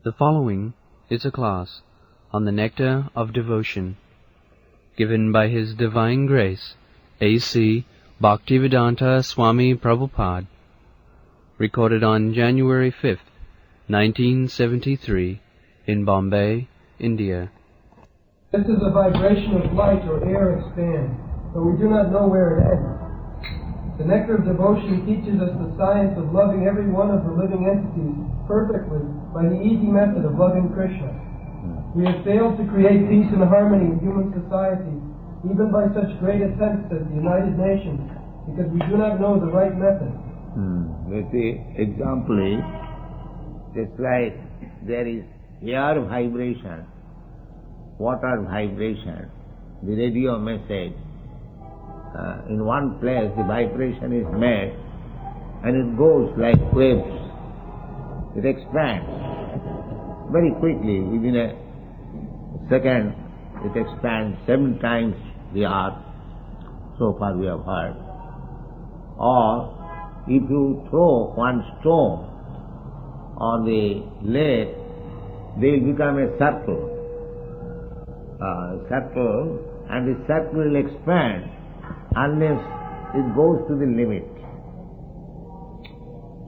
The following is a class on the Nectar of Devotion, given by His Divine Grace, A.C. Bhaktivedanta Swami Prabhupada, recorded on January 5th, 1973, in Bombay, India. This is a vibration of light or air expand, but we do not know where it ends. The Nectar of Devotion teaches us the science of loving every one of the living entities perfectly by the easy method of loving Krishna. We have failed to create peace and harmony in human society, even by such great attempts as the United Nations, because we do not know the right method. The example is, just like there is air vibration, water vibration, the radio message, in one place the vibration is made and it goes like waves. It expands very quickly. Within a second it expands 7 times the earth, so far we have heard. Or if you throw one stone on the lake, they will become a circle. And the circle will expand unless it goes to the limit.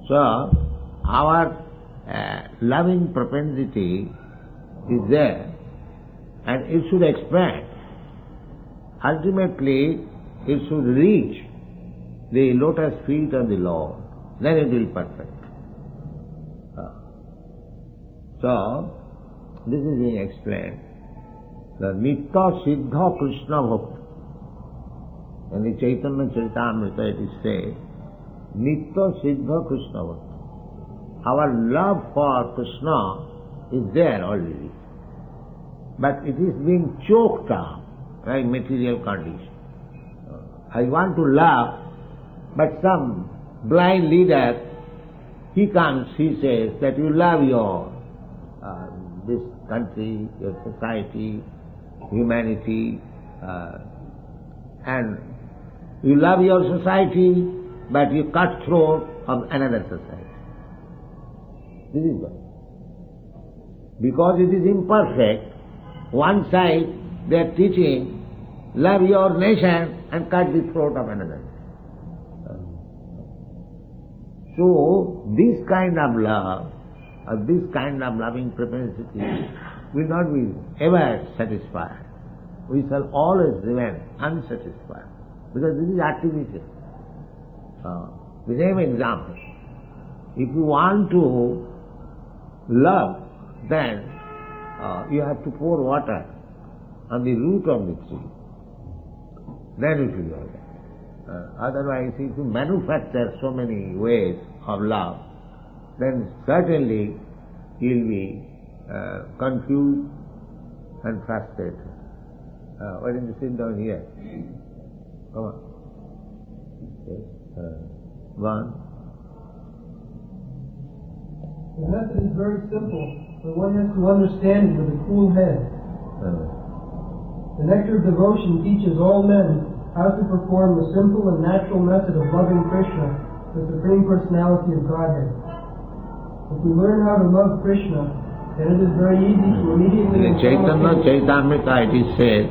So, our loving propensity is there and it should expand. Ultimately, it should reach the lotus feet of the Lord. Then it will perfect. So, this is being explained. The Nitta Siddha Krishna Bhakta. In the Chaitanya Charitamrita it is said, Nitta Siddha Krishna Bhakta. Our love for Krishna is there already, but it is being choked up by material conditions. I want to love, but some blind leader, he comes, he says that you love your this country, your society, humanity, and you love your society, but you cut throat of another society. This is why. Because it is imperfect, one side they are teaching, love your nation and cut the throat of another. So, this kind of love, or this kind of loving propensity will not be ever satisfied. We shall always remain unsatisfied, because this is artificial. The same example. If you want to love, then you have to pour water on the root of the tree. Then it will love. Otherwise, if you manufacture so many ways of love, then certainly you will be confused and frustrated. Why don't you sit down here? Come on. Go on. The method is very simple, but one has to understand it with a cool head. The Nectar of Devotion teaches all men how to perform the simple and natural method of loving Krishna, the Supreme Personality of Godhead. If we learn how to love Krishna, then it is very easy to immediately... In the Chaitanya Charitamrita it is said,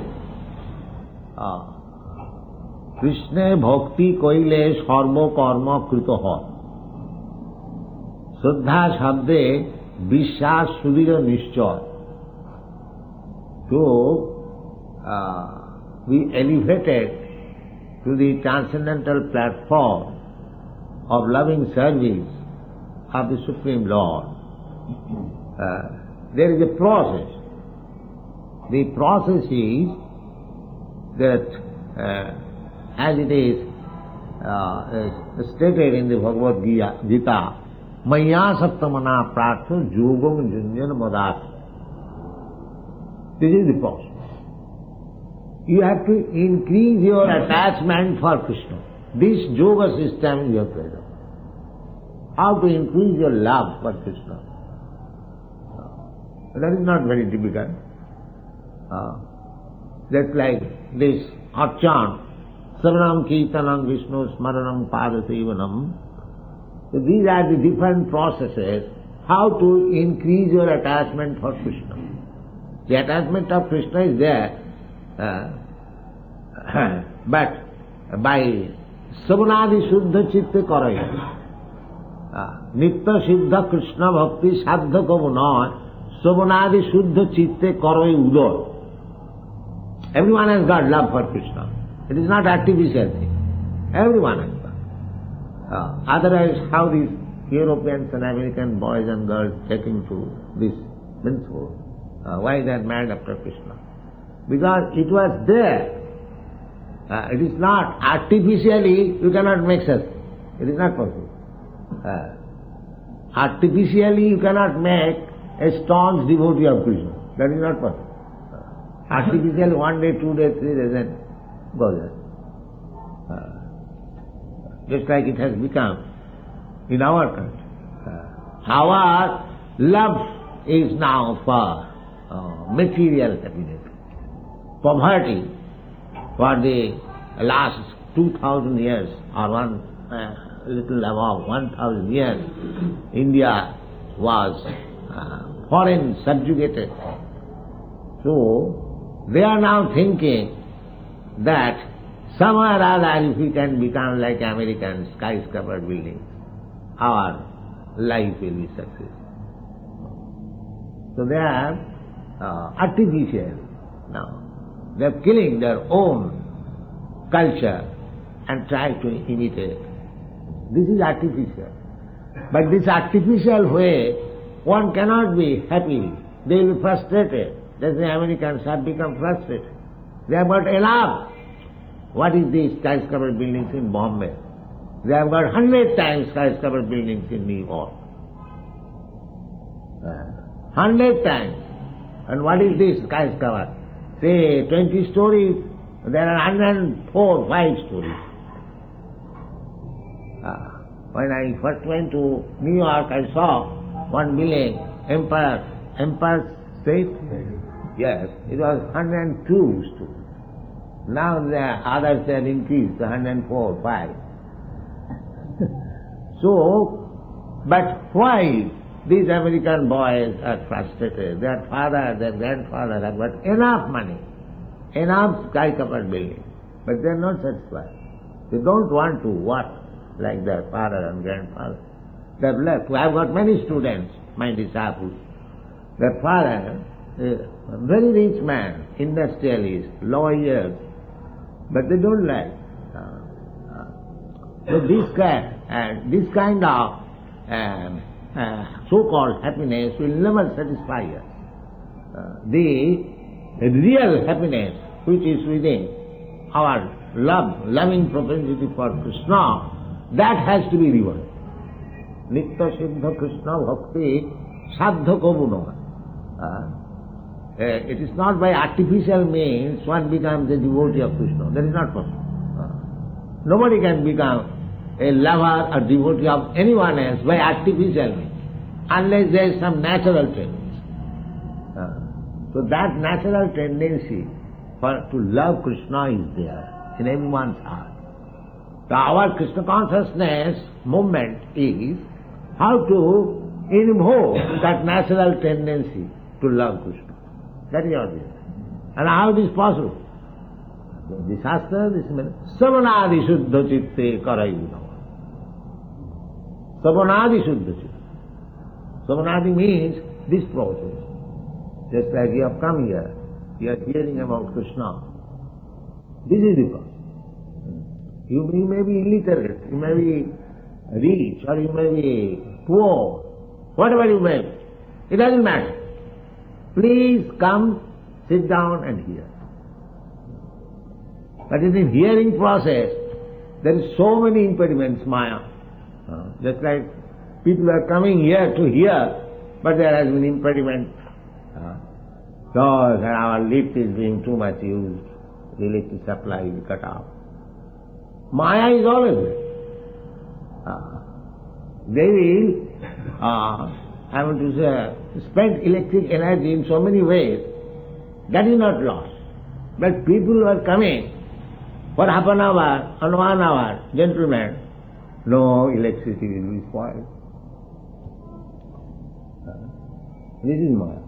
Krishna bhakti koile sarva karma kritoha Shraddha shabde vishwas sudhira nishchay. To be elevated to the transcendental platform of loving service of the Supreme Lord, there is a process. The process is that, as it is stated in the Bhagavad Gita, Maya Sattamana Pratha Yogam Junjan Madat. This is the process. You have to increase your attachment for Krishna. This yoga system you have to adopt. How to increase your love for Krishna. That is not very difficult. Just like this chant, Saranam Kirtanam Vishnu Smaranam Pada Sevanam. So these are the different processes how to increase your attachment for Krishna. The attachment of Krishna is there, but by Savanadi Shuddha Chitte Karaya. Nitya Siddha Krishna Bhakti Sadha Kavana Savanadi Shuddha Chitte Karaya Udar. Everyone has got love for Krishna. It is not artificial thing. Everyone has got. Otherwise, how these Europeans and American boys and girls taking to this principle? Why they are mad after Krishna? Because it was there. It is not artificially, you cannot make such. It is not possible. Artificially you cannot make a staunch devotee of Krishna. That is not possible. Artificially 1 day, 2 days, 3 days, and goes on. Just like it has become in our country. Our love is now for material happiness. Poverty for the last 2000 years or little above 1000 years, India was foreign subjugated. So they are now thinking that somewhere or other if we can become like American skyscraper buildings, our life will be successful. So they are artificial now. They are killing their own culture and try to imitate. This is artificial. But this artificial way, one cannot be happy. They will be frustrated. That's the Americans have become frustrated. They have got enough. What is these skyscraper buildings in Bombay? They have got 100 times skyscraper buildings in New York. 100 times. And what is this skyscraper? Say 20 stories, there are 104, 5 stories. When I first went to New York, I saw one building, Empire State. Yes, it was 102 stories. Now the others have increased to 104, 5. So, but why these American boys are frustrated? Their father, their grandfather have got enough money, enough skyscraper building, but they are not satisfied. They don't want to work like their father and grandfather. They have left. I have got many students, my disciples. Their father, a very rich man, industrialist, lawyer, but they don't like. So this kind of so-called happiness will never satisfy us. The real happiness which is within our loving propensity for Krishna, that has to be rewarded. Nitya Siddha Krishna Bhakti Sadha Kavuna. It is not by artificial means one becomes a devotee of Krishna. That is not possible. Nobody can become a lover or devotee of anyone else by artificial means, unless there is some natural tendency. So that natural tendency to love Krishna is there in everyone's heart. So our Krishna consciousness movement is how to invoke that natural tendency to love Krishna. That is our business. And how it is possible? The Shastra, this means Savanadi Shuddha Chitte Karayuda. Savanadi Shuddha Chitte. Savanadi means this process. Just like you have come here, you are hearing about Krishna. This is the process. You may be illiterate, you may be rich, or you may be poor, whatever you may be. It doesn't matter. Please come, sit down and hear. But in the hearing process, there is so many impediments, Maya. Just like people are coming here to hear, but there has been impediment. Because our lift is being too much used, the electric supply is cut off. Maya is always there. They will, I want to say, spend electric energy in so many ways. That is not lost. But people who are coming for half an hour or 1 hour, gentlemen, no electricity will be spoiled. This is Maya.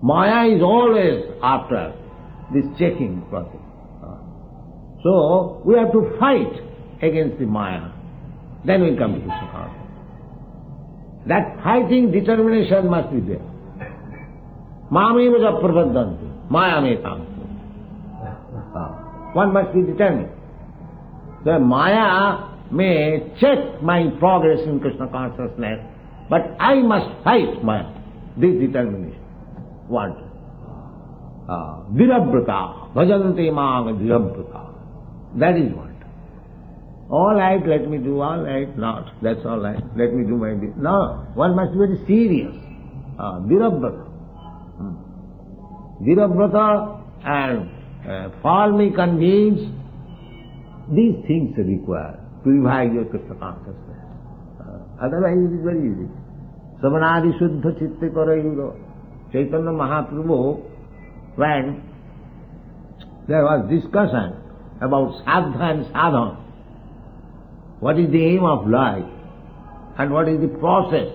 Maya is always after this checking process. So we have to fight against the Maya. Then we come to Krishna consciousness. That fighting determination must be there. Mameva prapadanti, Maya me tanti. One must be determined. The Maya may check my progress in Krishna consciousness, but I must fight Maya. This determination. What? Virabrata, bhajanti mang virabrata. That is what. All right, let me do, all right, not. That's all right. Let me do my business. No, one must be very serious. Virabrata. Virabrata and firmly convinced, these things are required to revive your Krishna consciousness. Otherwise it is very easy. Savanadi Shuddha Chitte Karayuga. Chaitanya Mahaprabhu, when there was discussion about sadha and sadhana, what is the aim of life and what is the process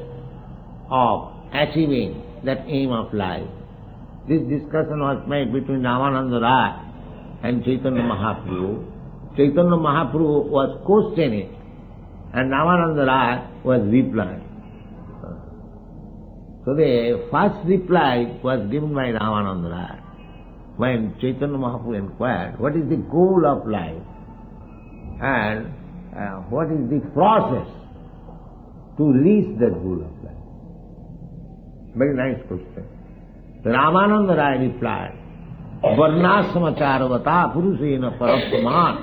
of achieving that aim of life. This discussion was made between Ramananda Rai and Chaitanya Mahaprabhu. Chaitanya Mahaprabhu was questioning and Ramananda Rai was replying. So the first reply was given by Ramananda Rai. When Chaitanya Mahaprabhu inquired, what is the goal of life and what is the process to reach that goal of life? Very nice question. Ramananda Rai replied, Varnasamacharavata Purusena Parapraman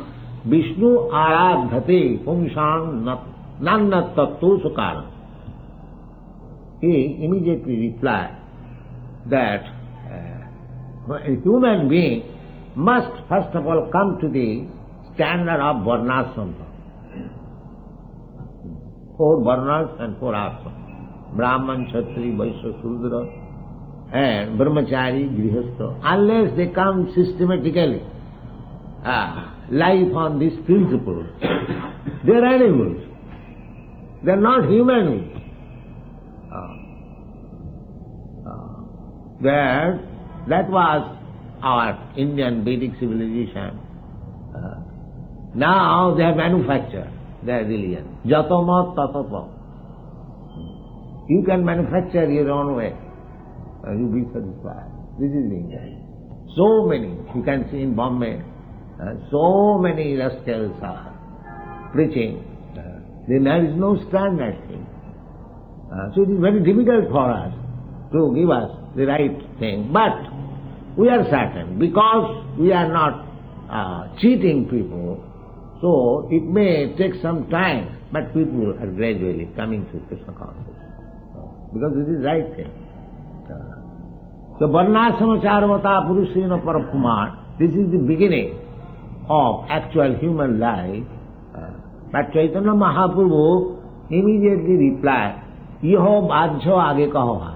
Vishnu Aradhate Pumshan Nanna Tattu Sukara. He immediately replied that a human being must first of all come to the standard of Varnasama. 4 Varnas and 4 Ashrams. Brahman, Kshatri, Vaishya, Shudra and Brahmachari, Grihastha. Unless they come systematically, life on this principle, they are animals. They are not human beings. That was our Indian Vedic civilization. Now they have manufactured their religion. Jatama tatapa. You can manufacture your own way. You'll be satisfied. This is India. So many, you can see in Bombay, so many rascals are preaching. There is no standard thing. So it is very difficult for us to give us the right thing. But we are certain, because we are not cheating people, so it may take some time, but people are gradually coming to Krishna consciousness. Because this is right thing. So Varnasamacharvata Purusena Parapuman, this is the beginning of actual human life. But Chaitanya Mahaprabhu immediately replied, Iho bhajyo age kahoha.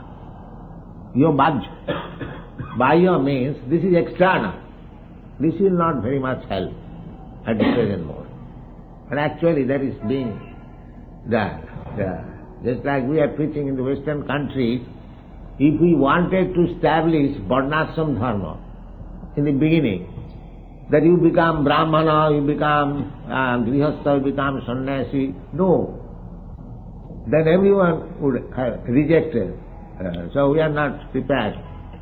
Iho bhajyo. Bhaya means this is external. This will not very much help at the present moment. And actually that is being done. Just like we are preaching in the Western countries, if we wanted to establish Varnashram Dharma in the beginning, that you become Brahmana, you become Grihastha, you become Sannyasi, no. Then everyone would have rejected. So we are not prepared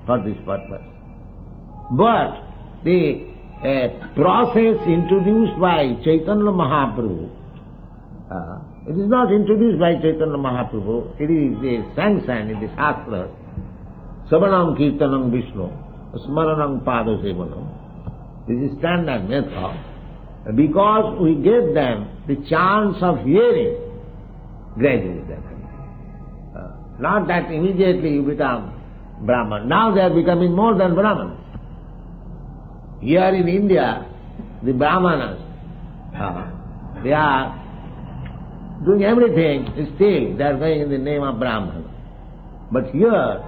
for this purpose. But the process introduced by Chaitanya Mahaprabhu, it is not introduced by Chaitanya Mahaprabhu, it is sanctioned in the Shastras. Savanam Kirtanam Vishnu, Smaranam Pada Sevanam. This is standard method. Because we gave them the chance of hearing, gradually they come. Not that immediately you become Brahman. Now they are becoming more than Brahmanas. Here in India, the Brahmanas, they are doing everything, still they are going in the name of Brahmana. But here,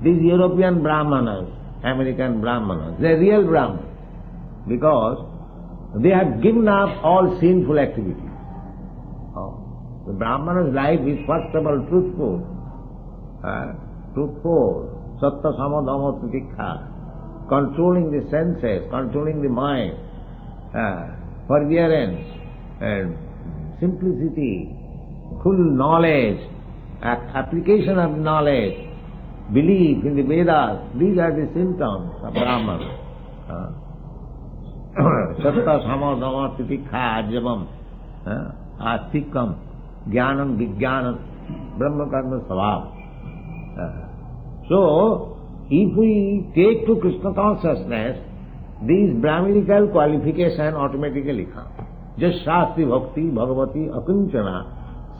these European Brahmanas, American Brahmanas, they are real Brahmanas, because they have given up all sinful activities. The Brahmana's life is first of all truthful, truthful, satta sama dhamma titikha, controlling the senses, controlling the mind, forbearance and simplicity, full knowledge, application of knowledge, belief in the Vedas, these are the symptoms of Brahman. Satta sama dhamma titikha ajyavam, astikam, jnanam vijnanam, brahma karma svabha. So, if we take to Krishna consciousness, these Brahminical qualification automatically come. Just Shastri Bhakti Bhagavati Akunchana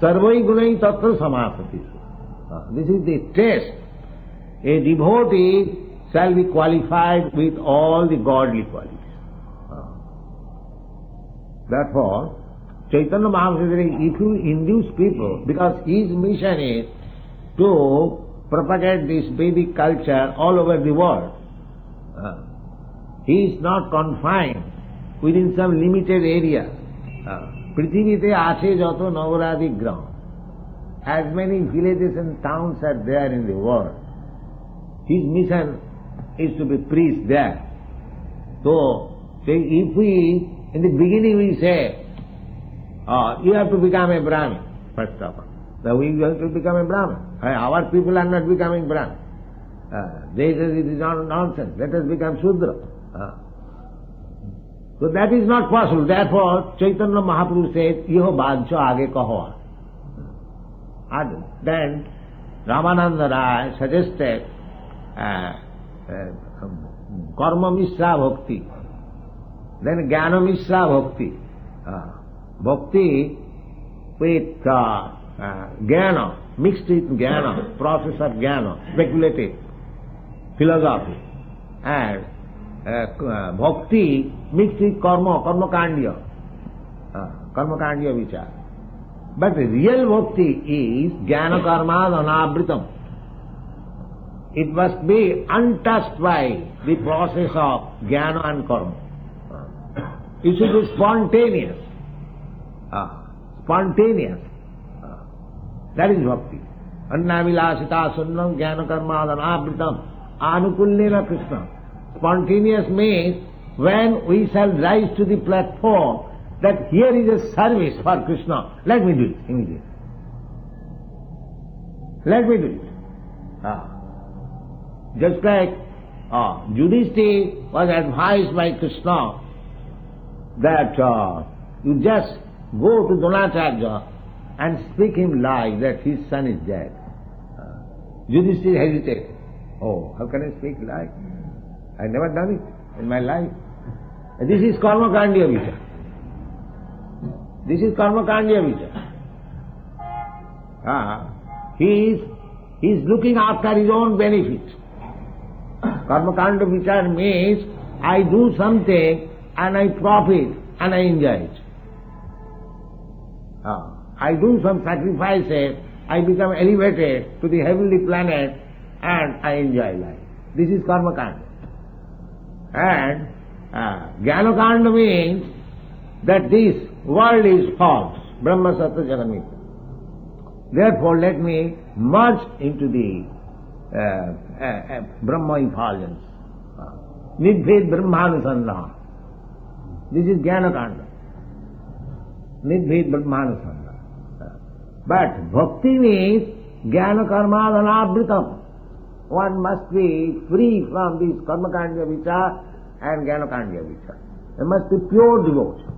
Sarvai Gunai Tatra Samasati. This is the test. A devotee shall be qualified with all the godly qualities. Therefore, Chaitanya Mahaprabhu, if you induce people, because his mission is to propagate this Vedic culture all over the world, he is not confined within some limited area. Prithivite ashe jato navaradi gram. As many villages and towns are there in the world, his mission is to be preached there. So, if we, in the beginning we say, you have to become a Brahmin, first of all. So we have to become a Brahmin. Our people are not becoming Brahmin. They say it is nonsense, let us become Shudra. So that is not possible. Therefore, Chaitanya Mahaprabhu said, Yeho bhajcho age kaho. And then Ramananda Rai suggested Karma Mishra Bhakti, then Jnana Mishra Bhakti. Bhakti with Jnana, mixed with Jnana, process of Jnana, speculative philosophy, and Bhakti mixed with Karma, Karma Kandya Vichar. But the real Bhakti is Jnana Karma Anabritam. It must be untouched by the process of Jnana and Karma. It should be spontaneous. Spontaneous. That is Bhakti. Annavilasita sunnam jnana karmadanabritam anukullena Krishna. Spontaneous means when we shall rise to the platform that here is a service for Krishna, let me do it immediately. Let me do it. Just like Yudhishthira was advised by Krishna that you just go to Dronacharya and speak him lie that his son is dead. Yudhishthira hesitated. Oh, how can I speak lie? I never done it in my life. This is karma kandya vichar. This is karma kandya vichar. He is looking after his own benefit. Karma kandya vichar means I do something and I profit and I enjoy it. I do some sacrifices, I become elevated to the heavenly planet and I enjoy life. This is karma kanda. And jnana kanda means that this world is false, Brahma Sattva Jagamita. Therefore let me merge into the Brahma effulgence. Nidbhed Brahmanusandha. This is jnana kanda. Nidbhed Brahmanusandha. But bhakti means jnana karma dhanabritam. One must be free from this karma kandya vichar and jnana kandya vichar. There must be pure devotion.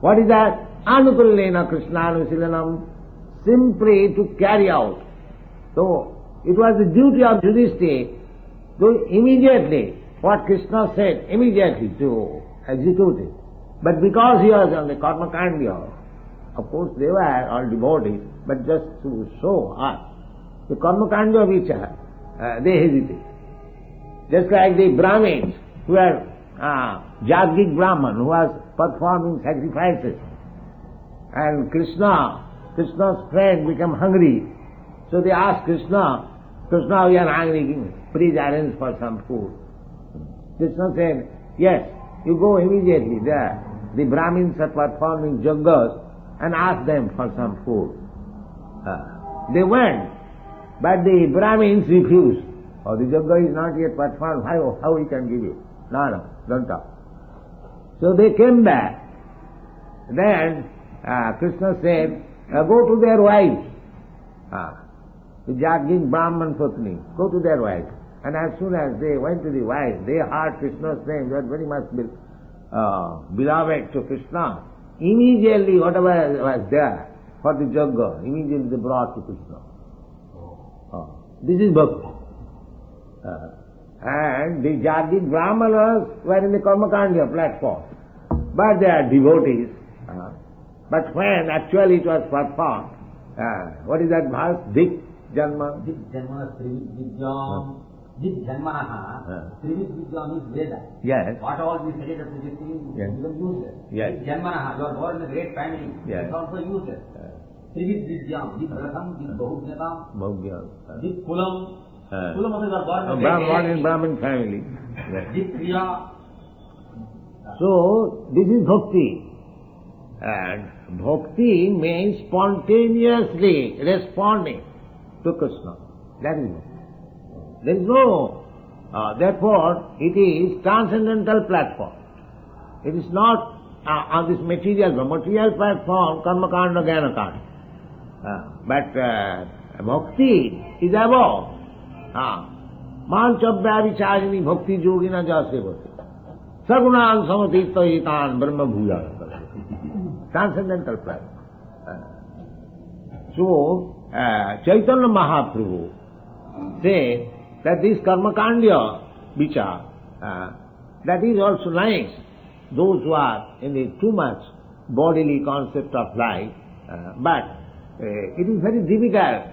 What is that? Anukullena Krishnanusilanam. Simply to carry out. So, it was the duty of Yudhishthira to immediately, what Krishna said, immediately to execute it. But because he was on the karma kandya, of course they were all devotees, but just to show us the karma kandya vichar, they hesitate. Just like the Brahmins who were Jagik Brahman who was performing sacrifices, and Krishna's friend became hungry. So they asked Krishna, we are hungry, please arrange for some food. Krishna said, yes, you go immediately there. The Brahmins are performing yajnas and ask them for some food. They went. But the Brahmins refused. Oh, the yajna is not yet performed, how we can give you? No, don't talk. So they came back. Then Krishna said, go to their wives. The Jagin Brahman Patni, go to their wives. And as soon as they went to the wives, they heard Krishna's name, they were very much beloved to Krishna. Immediately whatever was there for the yajna, immediately they brought to Krishna. This is bhakti. And the Jagin Brahmanas were in the Karmakanda platform. But they are devotees. But when actually it was performed, what is that verse? Dik Janma? Dik Janma Trivid Vidyam. Dik Janmanaha. Trivid Vidyam is Veda. Yes. What all we studied of the things, Yes. you can use it. Yes. Dik Janmanaha, you are born in a great family. Yes. You can also use it. Trivid Vidyam. Dik Ratham, Dik Bahujnatam. Bhagavad. Dik Kulam. Kulam also you are born in a Born great in Brahmin family. Yes. Dik Kriya. So, this is bhakti. And bhakti means spontaneously responding to Krishna. That is bhakti. There is no, therefore it is transcendental platform. It is not on this material platform, karmakanda, jnanakanda. But bhakti is above. Manchabhya vicharini bhakti yogina jasevati. Sagunan samatita itan brahma bhuya. Transcendental platform. So, Chaitanya Mahaprabhu said that this karmakandya vichar, that is also nice. Those who are in the too much bodily concept of life, but it is very difficult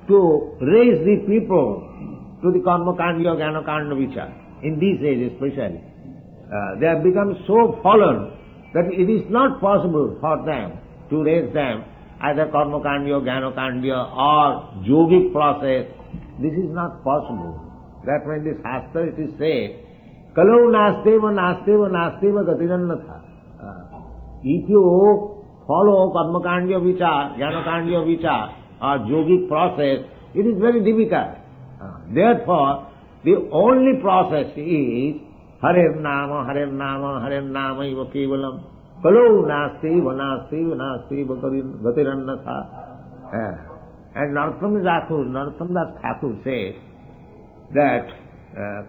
to raise the people to the karmakandya, jnanakanda vichar, in this age especially. They have become so fallen that it is not possible for them to raise them either karmakandya, jnanakandya or yogic process. This is not possible. That when this Shastra it is said, Kalau nasteva nasteva nasteva gatirannatha. If you follow karmakandya vichar, jnanakandya vichar or yogic process, it is very difficult. Therefore, the only process is Hare Nama, Hare Nama, Hare Nama iva kevalam. Kalau nasteva nasteva nasteva gatirannatha. And Narottam Das Thakur says that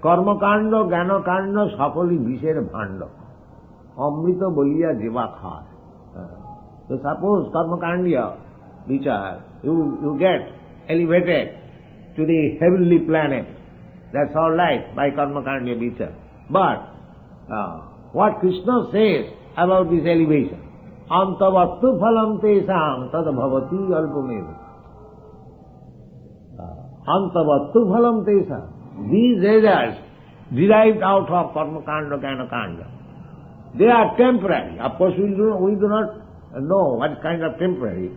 Karmakanda, Jnanakanda, Sakali Visher Bhanda. Amrita Boliya Jiva Khar. So suppose Karmakanda, vichar, you get elevated to the heavenly planet. That's all right by Karmakanda vichar. But what Krishna says about this elevation, Antavattu phalam tesam tad bhavati alpameva. Antavattu phalam tesam. These results derived out of karmakanda, jnanakanda, they are temporary. Of course, we do not know what kind of temporary.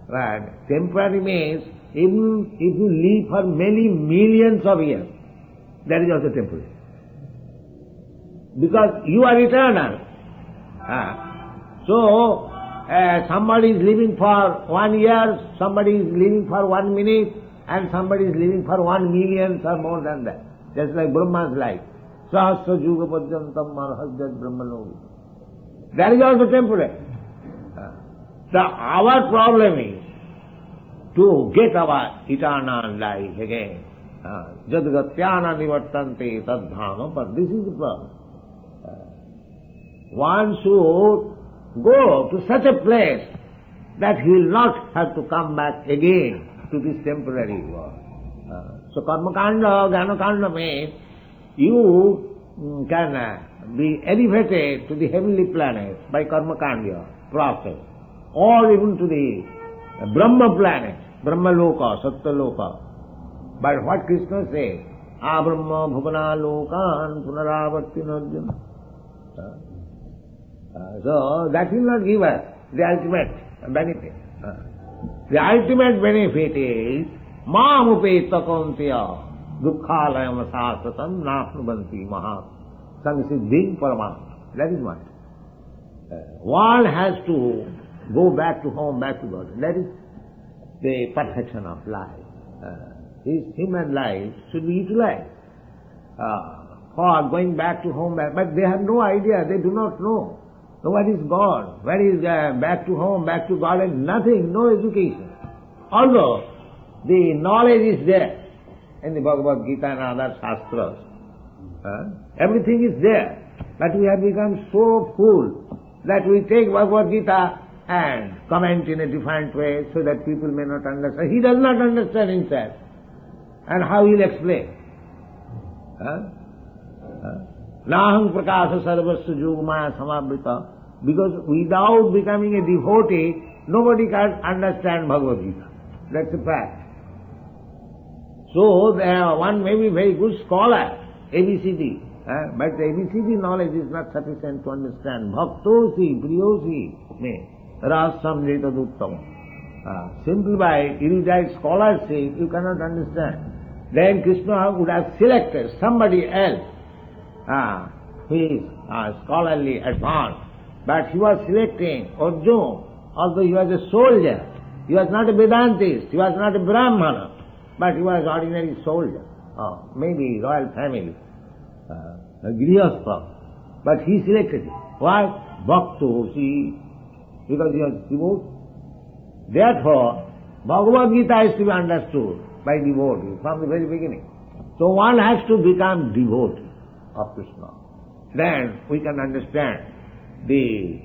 Right? Temporary means even if you live for many millions of years, that is also temporary. Because you are eternal. So, somebody is living for 1 year, somebody is living for 1 minute, and somebody is living for 1 million or more than that. Just like Brahma's life. Sahasra Juga Padyantam Marhajjat Brahmalogi. That is also temporary. So our problem is to get our eternal life again. Jadgatyana nivartante tadhama, but this is the problem. One should go to such a place that he will not have to come back again to this temporary world. So karmakanda, jnanakanda means you can be elevated to the heavenly planets by karmakanda process, or even to the Brahma planet, Brahma loka, Satya loka. But what Krishna says, Abrahma bhuvana lokan punaravartin arjuna. So that will not give us the ultimate benefit. The ultimate benefit is Mamupeta Kaunteya Dukkhalayam Sasatam Nafnubanti Maha Samsiddhim Paramam. That is what. One has to go back to home, back to God. That is the perfection of life. his human life should be utilized for going back to home. But they have no idea, they do not know. So what is God? Where is back to home, back to God, and nothing, no education. Although the knowledge is there in the Bhagavad Gita and other Shastras. Everything is there. But we have become so fool that we take Bhagavad Gita and comment in a different way so that people may not understand. He does not understand himself. And how he will explain? Naham prakasa sarvasya yogmaya samavrita. Because without becoming a devotee, nobody can understand Bhagavad Gita. That's a fact. So one may be very good scholar, ABCD, but the ABCD knowledge is not sufficient to understand. Bhaktosi, priyosi, me, rasam jetaduttam. Simply by erudite scholarship, you cannot understand. Then Krishna would have selected somebody else who is scholarly advanced. But he was selecting Arjuna, although he was a soldier. He was not a Vedantist, he was not a Brahmana, but he was ordinary soldier, maybe royal family, a Grihastha. But he selected him. Why? Bhakto, see, because he was devoted. Therefore, Bhagavad Gita is to be understood by devotee from the very beginning. So one has to become devotee of Krishna. Then we can understand the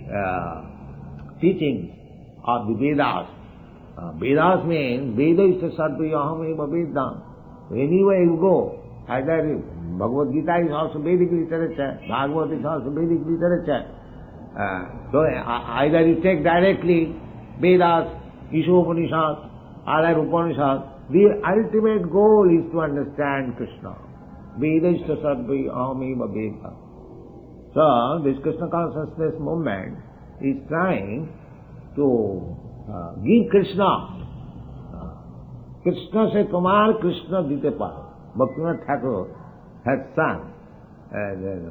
teachings of the Vedas. Vedas means, Veda is a sarvaya aham eva vedam. Anywhere you go, either Bhagavad Gita is also Vedic literature, Bhagavad is also Vedic literature. So either you take directly Vedas, Ishopanishads, other Upanishads. The ultimate goal is to understand Krishna. Veda is a sarvaya aham eva vedam. So this Krishna consciousness movement is trying to give Krishna. Krishna se tumar Krishna dite par. Bhaktivinoda Thakur had sung,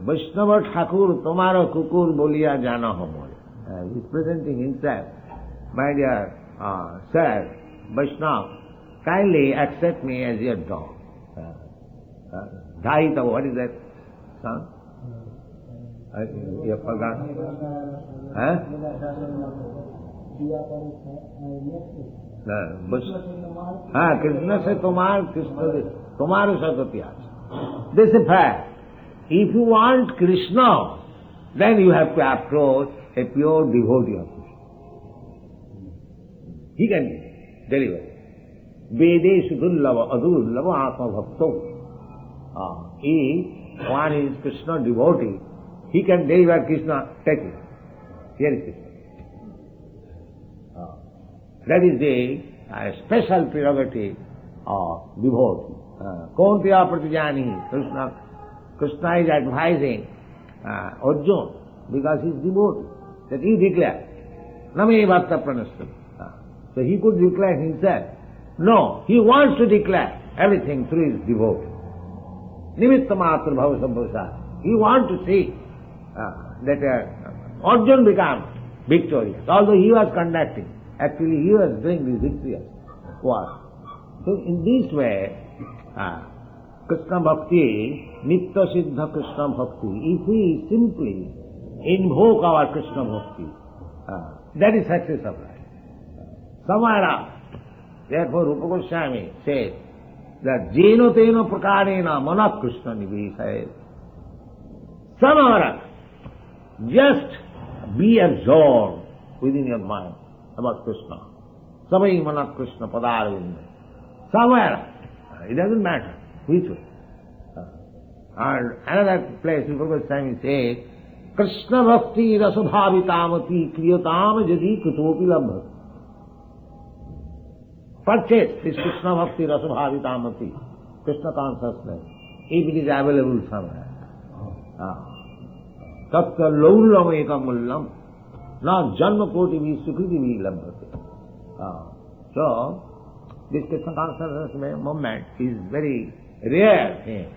Vaishnava Thakur tumara kukur bolia jana homore. He is presenting himself. My dear sir, Vaishnava, kindly accept me as your dog. Dhaita, what is that song? You have forgotten? Krishna se tumar, Krishna se tumar sadapyas. This is a fact. If you want Krishna, then you have to approach a pure devotee of Krishna. He can deliver. Vedeshu dullava adullava atma bhakto. If one is Krishna devotee, he can deliver Krishna, take it. Here is Krishna. That is the special prerogative of devotee. Kaunteya pratijani, Krishna is advising Arjuna because he is devotee. That he declared, Name bhakta pranastam. So he could declare himself. No, he wants to declare everything through his devotee. Nimitta matra bhava sambhasa. He wants to see that Arjuna becomes victorious. Although he was conducting, actually he was doing the victorious war. So in this way, Krishna Bhakti, Nitya Siddha Krishna Bhakti, if we simply invoke our Krishna Bhakti, that is success of life. Somewhere else. Therefore Rupa Goswami says that Jeno Teno Prakarena Mana Krishna Nivesaya. Somewhere else. Just be absorbed within your mind about Krishna. Samai Mana Krishna Padaravinda. Somewhere. It doesn't matter which way. And another place, Rupa Goswami says, Krishna Bhakti Rasabhavitamati Kriyatam Jadi Kutopi Labha. Purchase this Krishna Bhakti Rasabhavitamati, Krishna consciousness, if it is available somewhere. Tatta laullam ekam mullam, na janma koti vi sukriti vi labhate. So, this Krishna consciousness movement is very rare thing.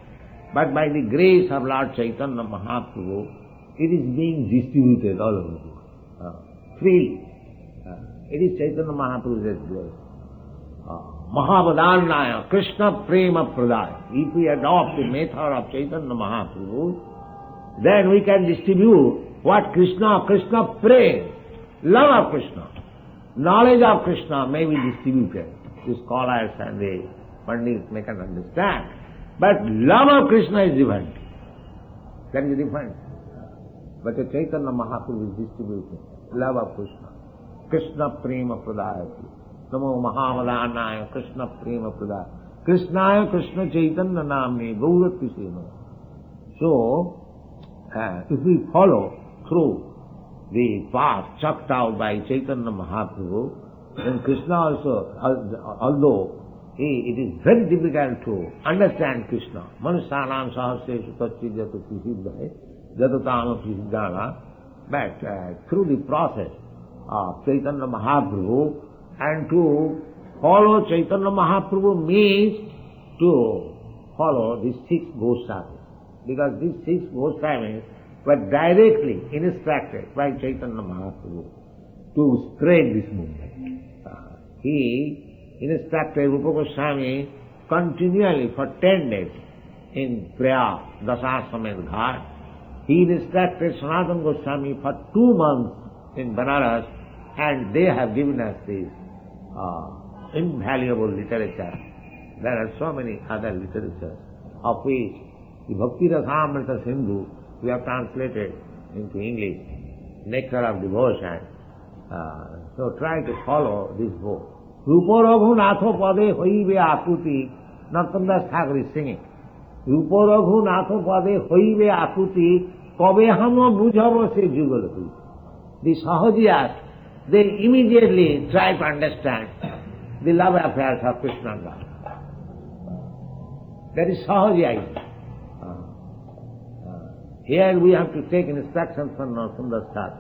But by the grace of Lord Chaitanya Mahaprabhu, it is being distributed all over the world, freely. It is Chaitanya Mahaprabhu's grace. Mahavadannaya Krishna Prema Pradaya. If we adopt the method of Chaitanya Mahaprabhu, then we can distribute what Krishna Prema, love of Krishna, knowledge of Krishna may be distributed. The scholars and the pandits may can understand. But love of Krishna is different. That is different. But the Chaitanya Mahaprabhu is distributing love of Krishna. Krishna Prema Pradayati. Namo Mahavadannaya Krishna Prema Pradaya. Krishnaya Krishna Chaitanya Namne Gaurati Seno. So, if we follow through the path chalked out by Chaitanya Mahaprabhu, then Krishna also, although it is very difficult to understand Krishna, Manusanam Sahasreshu Tatchijatu Prisiddhaye Jatatama Prisiddhana, but through the process of Chaitanya Mahaprabhu, and to follow Chaitanya Mahaprabhu means to follow the 6 Goswamis. Because these 6 Goswamis were directly instructed by Chaitanya Mahaprabhu to spread this movement. He instructed Rupa Goswami continually for 10 days in Prayag, Dasasamed Ghat. He instructed Sanatana Goswami for 2 months in Banaras, and they have given us this invaluable literature. There are so many other literatures, of which the Bhakti Rasamrita Sindhu we have translated into English, Nectar of Devotion. So try to follow this book. Rupa Raghunatho Pade Hoibe Akuti, Narottam Thakur is singing. Rupa Raghunatho Pade Hoibe Akuti, Kobe Hamo Bujhavo Se Jugalati. The Sahajiyas, they immediately try to understand the love affairs of Krishna and God. That is Sahajiya. Here we have to take instructions from Narottam Thakur.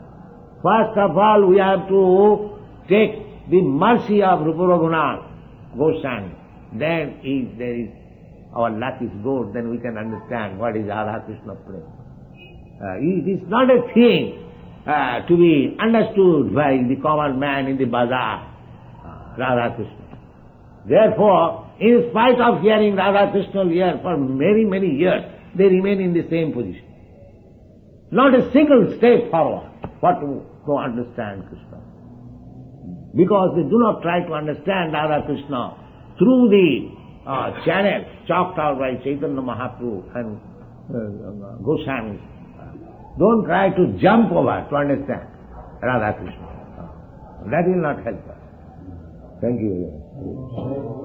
First of all, we have to take the mercy of Rupa Raghunath Goswami. Then if there is, our luck is good, then we can understand what is Radha Krishna Prema. It is not a thing to be understood by the common man in the bazaar, Radha Krishna. Therefore, in spite of hearing Radha Krishna here for many, many years, they remain in the same position. Not a single step forward to understand Krishna. Because they do not try to understand Radha Krishna through the channel chalked out by Chaitanya Mahaprabhu and Goswamis. Don't try to jump over to understand Radha Krishna. That will not help us. Thank you very much.